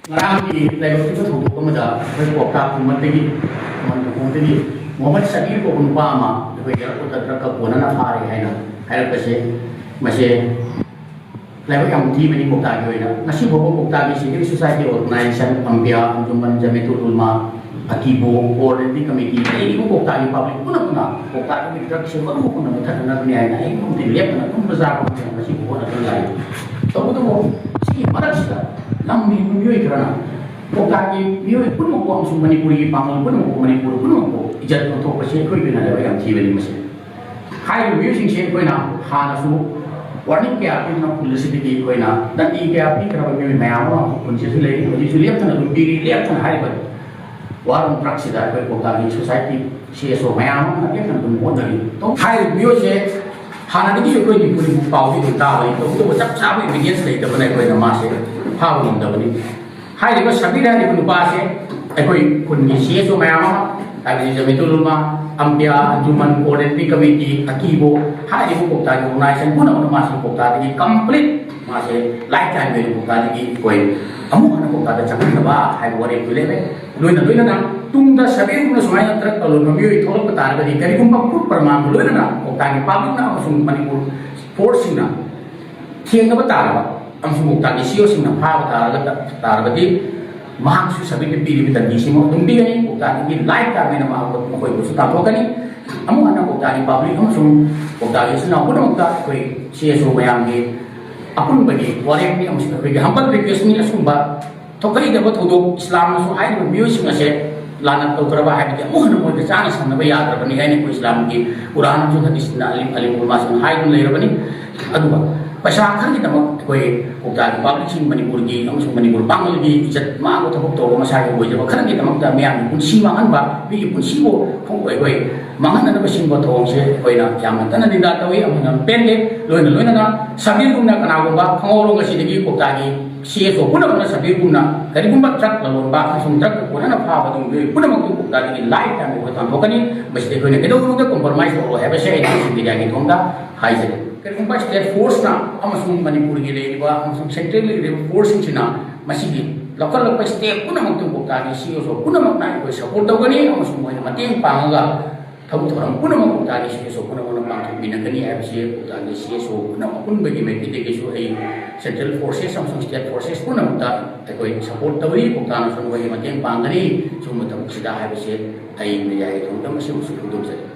Ngarang lewat itu tuh kemudian berpokok kumategi kumategi Muhammad Sabir ko kung pama kaya ko tatra ka kunan na pare hay kasi masih lewat yang di mani bukta gawin na nasi bukta civil society organization ambia anjuman jamiatul ulama akibo or di kami ini bukta di public puna bukta di kita kasi baru puna muthan na niya na ini kung dilihat na kung bazar ko nasi bukta na lain so itu sige maras ka lambi miyoi karena pokagi miyoi pun mo ang Manipuri pangal pun mo Manipur pun mo ijat ko to kasi ko bina lewa yang tiweli masi hai miyoi sing sing ko na hana su warning kaya pin na publicity ko na dan i kaya pin karena miyoi mayama kun si sulay ko si sulay tan lumbiri liap tan hari ba warung praksida ko pokagi society CSO mayama na kaya kan mo dali to hai miyoi se hana ni ko ni puri pau di ta ba to to chap chap evidence lai ta banai ko na ma se how in the body. Hai di ko sabida di ko pa se ai ko kun ni CSO mayama ta bi jamiatul ulama ambia anjuman coordinating committee akibo hai di ko ta organization pun na ma se ko ta di complete ma se lifetime di ko ta di ko amu ana ko ta chakna ba hai wore ko le loina na tung da sabi ko sumai na trak alo no mi thol ko ta di kari kum pa put parman loina na ko ta ni public na sum Manipur forcing na thieng na ba ta ba amsung tadi sio sing na pa taragati mahang su sabi ni pili bitan di simo dumbi gani ukta ni live ka na ma ko ko ko ta ko gani amu ana ko ta ni public amsung ukta ni suna ko ukta ko CSO bayang ni apun bagi warem ni amsung ko hambal request ni asumba to kali da bato do islam su ai no music na se lanat to kraba hai dia mo no mo chana san na baya tra bani ai ko islam ki quran ju hadis na alim alim ulama sun hai no le bani adu ba pasal kan kita mau kue ukta public sing Manipur gi ang Manipur pangal gi ijat ma ko thok to ma sa ko je kan kita mau ta miang pun si mangan ba bi pun si bo phong kue mangan na ba sing bo thong se kue na jam tan na dinda tawi am na pen le loina na sabir kum na kana ko ba khongoro ngasi digi ukta gi CSO pun na sabir kum na kari kum ba trak la ba sum trak ko na pa ba dum ge pun ma ku ukta gi live time ko tan ko ni bas de ko ne kedo ko compromise ko ha ba se ni sing dia gi thong da hai se kung ba state force na amasung Manipur gi le ba amasung central le force sing na masigi local state kuna magtung bukta ni CSO kuna magna ko support daw gani amasung mo mating pangaga tabu torang kuna magbukta ni CSO kuna mo pang binagani FCA bukta ni CSO kuna kun bagi may kitikisyo ay central forces amasung state forces kuna magta ko support daw ri bukta na sunway mating pangani sumutabok sida FCA ay niyay itong masih musuh sa